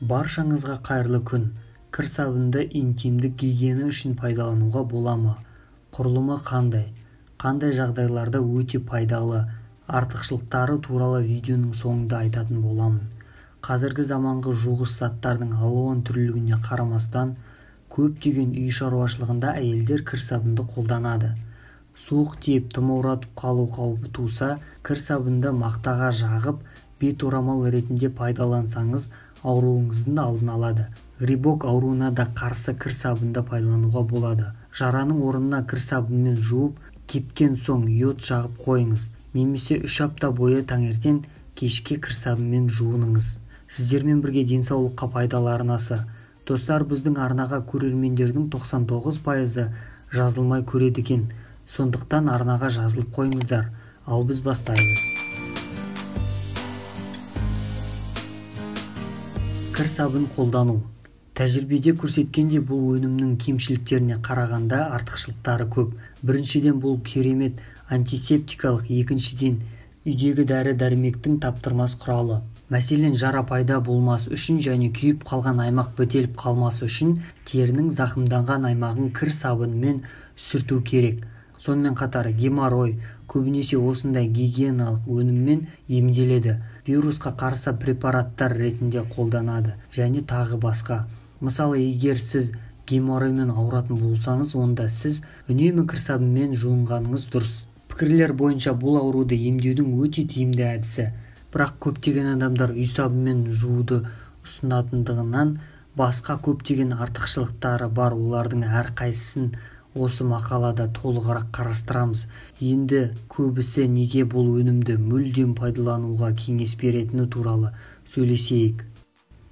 Баршаңызға қайырлы күн. Кір сабынды интимдік гигиена үшін пайдалануға бола ма? Құрылымы қандай? Қандай жағдайларда өте пайдалы? Артықшылықтары туралы видеоның соңында айтатын боламын. Қазіргі заманғы жуғыш заттардың алуан түрлілігіне қарамастан, көптеген үй шаруашылығында әйелдер кір сабынды қолданады. Суық тиіп тымауратып қалу қаупі туса, кір сабынды мақтаға жағып, бет орамал ретінде пайдалансаңыз, ауруыңыздың алдын алады. Грибок ауруына да қарсы кір сабынды пайдалануға болады. Жараның орнына кір сабынмен жуып, кепкен соң йод жағып қойыңыз. Немесе 3 апта бойы таңертең кешке кір сабынмен жуыныңыз. Сіздермен бірге денсаулыққа пайдаларынасы. Достар, біздің арнаға көрермендердің 99% жазылмай көреді екен. Сондықтан арнаға жазылып қойыңыздар. Ал біз бастаймыз. Кір сабын қолдану. Тәжірибеде көрсеткенде бұл өнімнің кемшіліктеріне қарағанда артықшылықтары көп. Біріншіден, бұл керемет антисептикалық, екіншіден, үйдегі дәрі-дәрмектің таптырмас құралы. Мәселен, жара пайда болмас үшін және күйіп қалған аймақ бітеліп қалмас үшін терінің зақымданған аймағын кір сабынымен сүрту керек. Сонымен қатар геморрой көбінесе осындай гигиеналық өніммен емделеді. Вирусқа қарсы препараттар ретінде қолданады және тағы басқа. Мысалы, егер сіз геморроймен ауыратын болсаңыз, онда сіз үнемі кір сабынмен жуынғаныңыз дұрыс. Пікірлер бойынша бұл ауруды емдеудің өте тиімді әдісі. Бірақ көптеген адамдар үй сабынмен жууды ұсынатындығынан басқа көптеген артықшылықтары бар. Олардың әрқайсысын осы мақалада толығырақ қарастырамыз. Енді көбісі неге бұл өнімді мүлдем пайдалануға кеңес беретіні туралы сөйлесейік.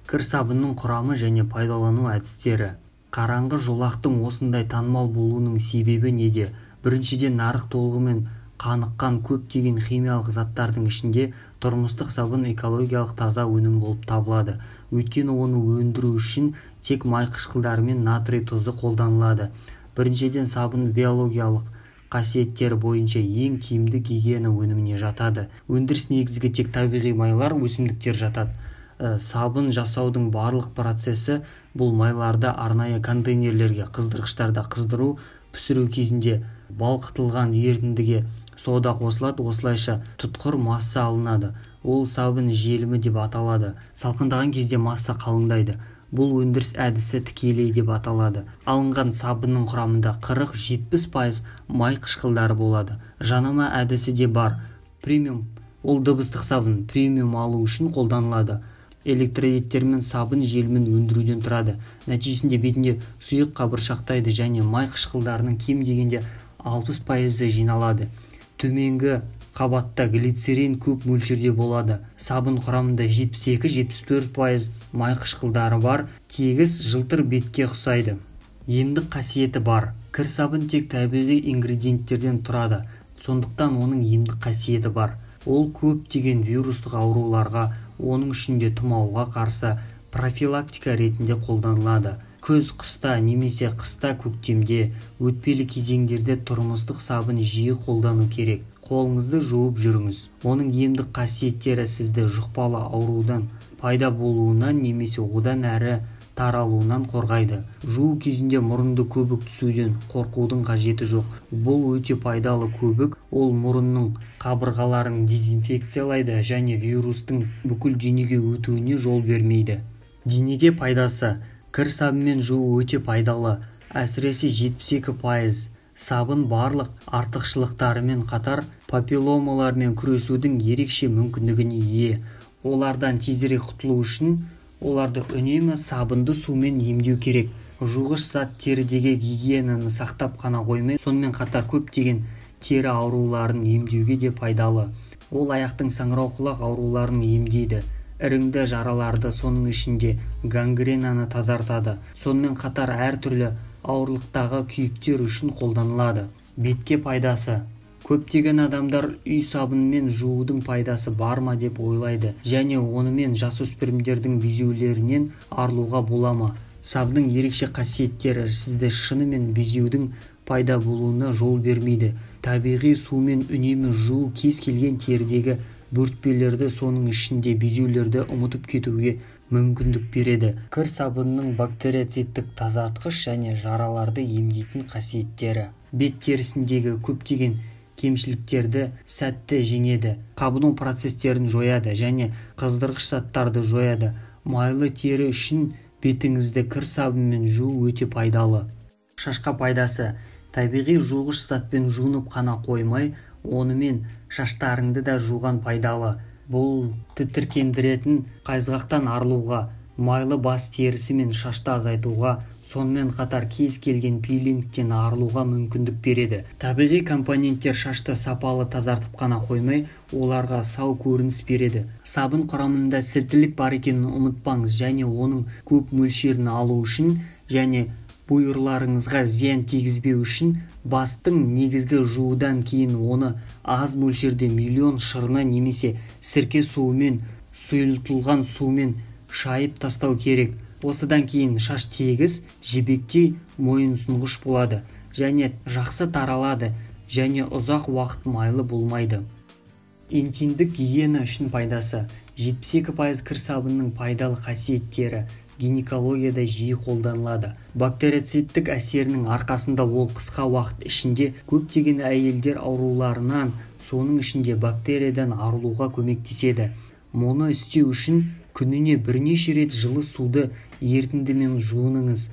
Кір сабынның құрамы және пайдалану әдістері. Қараңғы жолақтың осындай танымал болуының себебі неде? Біріншіден, нарық толығымен қаныққан көптеген химиялық заттардың ішінде тұрмыстық сабын экологиялық таза өнім болып табылады. Өйткені оны өндіру үшін тек май қышқылдары мен натрий тұзы қолданылады. Біріншіден, сабын биологиялық қасиеттері бойынша ең тиімді гигиена өніміне жатады. Өндіріс негізгі тек табиғи майлар, өсімдіктер жатады. Сабын жасаудың барлық процесі бұл майларды арнайы контейнерлерге, қыздырғыштарда қыздыру, пісіру кезінде балқытылған ерітіндіге сода қосылады. Осылайша тұтқыр масса алынады. Ол сабын желімі деп аталады. Салқындаған кезде масса қалыңдайды. Бұл өндіріс әдісі тікелей деп аталады. Алынған сабынның құрамында 40-70% май қышқылдары болады. Жанама әдісі де бар. Премиум. Ол дыбыстық сабын премиум алу үшін қолданылады. Электролиттермен сабын желімін өндіруден тұрады. Нәтижесінде бетінде сұйық қабыршақтайды және май қышқылдарының кем дегенде 60% жиналады. Төменгі қабатта глицерин көп мөлшерде болады. Сабын құрамында 72-74% май қышқылдары бар, тегіс жылтыр бетке ұқсайды. Емдік қасиеті бар. Кір сабын тек табиғи ингредиенттерден тұрады. Сондықтан оның емдік қасиеті бар. Ол көптеген вирустық ауруларға, оның ішінде тұмауға қарсы профилактика ретінде қолданылады. Күз, қыста немесе қыста көктемде, өтпелі кезеңдерде тұрмыстық сабын жиі қолдану керек. Қолыңызды жуып жүріңіз. Оның емдік қасиеттері сізді жұқпалы аурудан пайда болуынан немесе одан әрі таралуынан қорғайды. Жуу кезінде мұрынды көбік түсуден қорқудың қажеті жоқ. Бұл өте пайдалы көбік. Ол мұрынның қабырғаларын дезинфекциялайды және вирустың бүкіл денеге өтуіне жол бермейді. Денеге пайдасы. Кір сабынмен жуу өте пайдалы. Әсіресе 72%. Сабын барлық артықшылықтарымен қатар папилломалармен күресудің ерекше мүмкіндігіне ие. Олардан тезірек құтылу үшін оларды үнемі сабынды сумен емдеу керек. Жуғыш зат терідегі гигиенаны сақтап қана қоймай, сонымен қатар көптеген тері ауруларын емдеуге де пайдалы. Ол аяқтың саңырауқұлақ ауруларын емдейді. Іріңді жараларды, соның ішінде гангренаны тазартады. Сонымен қатар әртүрлі ауырлықтағы күйіктер үшін қолданылады. Бетке пайдасы. Көптеген адамдар үй сабынымен жуудың пайдасы бар ма деп ойлайды және онымен жасөспірімдердің безеулерінен арылуға бола ма? Сабынның ерекше қасиеттері сізді шынымен безеудің пайда болуына жол бермейді. Табиғи сумен үнемі жуу кез келген терідегі бөртпелерді, соның ішінде безеулерді ұмытып кетуге мүмкіндік береді. Кір сабынының бактерицидтік тазартқыш және жараларды емдейтін қасиеттері. Бет терісіндегі көптеген кемшіліктерді сәтті жеңеді, қабыну процестерін жояды және қыздырғыш заттарды жояды. Майлы тері үшін бетіңізді кір сабынмен жуу өте пайдалы. Шашқа пайдасы: табиғи жуғыш затпен жуынып қана қоймай, онымен шаштарыңды да жуған пайдалы. Бұл тітіркендіретін қайызғақтан арылуға, майлы бас терісі мен шашты азайтуға, сонымен қатар кез келген пилингтен арылуға мүмкіндік береді. Табиғи компоненттер шашты сапалы тазартып қана қоймай, оларға сау көрініс береді. Сабын құрамында сілтілік бар екенін ұмытпаңыз және оның көп мөлшерін алу үшін және бұйырларыңызға зиян тигізбеу үшін бастың негізгі жуудан кейін оны аз мөлшерде миллион шырыны немесе сірке суымен, сұйылтылған сумен шайып тастау керек. Осыдан кейін шаш тегіс, жібектей мойынсұнғыш болады және жақсы таралады және ұзақ уақыт майлы болмайды. Интимдік гигиена үшін пайдасы: 72% кір сабынының пайдалы қасиеттері гинекологияда жиі қолданылады. Бактерицидтік әсерінің арқасында ол қысқа уақыт ішінде көптеген әйелдер ауруларынан, соның ішінде бактериядан арылуға көмектеседі. Мұны істеу үшін күніне бірнеше рет жылы суды ерітіндімен жуыныңыз.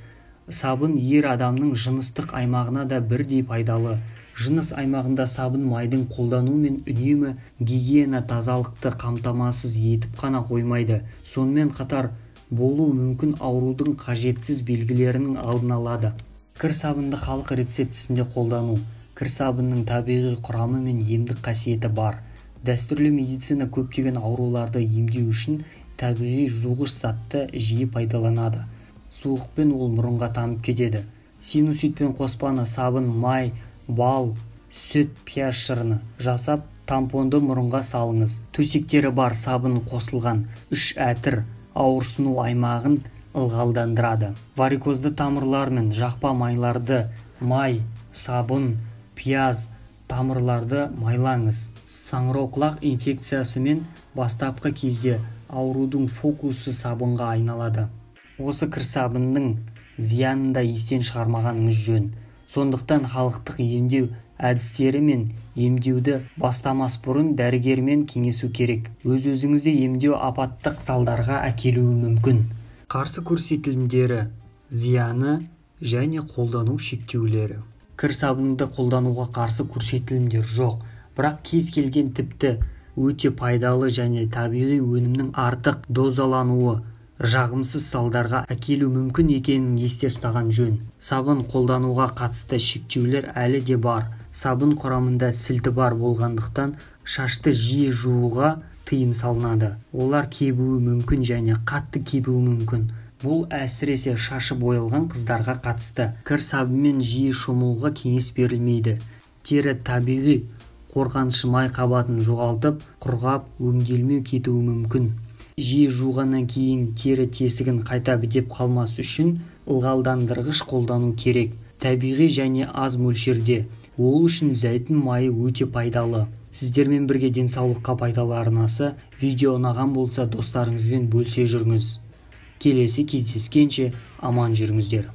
Сабын ер адамның жыныстық аймағына да бірдей пайдалы. Жыныс аймағында сабын майдың қолдануымен үнемі гигиена тазалықты қамтамасыз етіп қана қоймайды, сонымен қатар болу мүмкін аурудың қажетсіз белгілерінің алдын алады. Кір сабынды халық рецептісінде қолдану: кір сабынның табиғи құрамы мен емдік қасиеті бар. Дәстүрлі медицина көптеген ауруларды емдеу үшін табиғи жуғыш затты жиі пайдаланады. Суықпен ол мұрынға тамып кетеді. Синуситпен қоспаны сабын, май, бал, сүт, пияз шырыны жасап, тампонды мұрынға салыңыз. Төсектері бар сабын қосылған 3 әтір ауырсыну аймағын ылғалдандырады. Варикозды тамырлар мен жақпа майларды май, сабын, пияз, тамырларды майлаңыз. Саңырауқұлақ инфекциясы мен бастапқы кезде аурудың фокусы сабынға айналады. Осы кір сабынның зиянын да естен шығармағаныңыз жөн. Сондықтан халықтық емдеу әдістері мен емдеуді бастамас бұрын дәрігермен кеңесу керек. Өз-өзіңізді емдеу апаттық салдарға әкелуі мүмкін. Қарсы көрсетілімдері, зияны және қолдану шектеулері. Кір сабынды қолдануға қарсы көрсетілімдер жоқ, бірақ кез келген тіпті өте пайдалы және табиғи өнімнің артық дозалануы жағымсыз салдарға әкелу мүмкін екенін есте ұстаған жөн. Сабын қолдануға қатысты шектеулер әлі де бар. Сабын құрамында сілті бар болғандықтан шашты жиі жууға тыйым салынады. Олар кебуі мүмкін және қатты кебуі мүмкін. Бұл әсіресе шашы боялған қыздарға қатысты. Кір сабымен жиі шомылуға кеңес берілмейді. Тері табиғи қорғанышы май қабатын жоғалтып, құрғап, өңделмеу кетуі мүмкін. Жиі жуғаннан кейін тері тесігін қайта бітеп қалмас үшін ылғалдандырғыш қолдану керек. Табиғи және аз мөлшерде. Ол үшін зәйтүн майы өте пайдалы. Сіздермен бірге денсаулыққа пайдалы арнасы. Видео ұнаған болса достарыңызбен бөлісе жүріңіз. Келесі кездескенше аман жүріңіздер.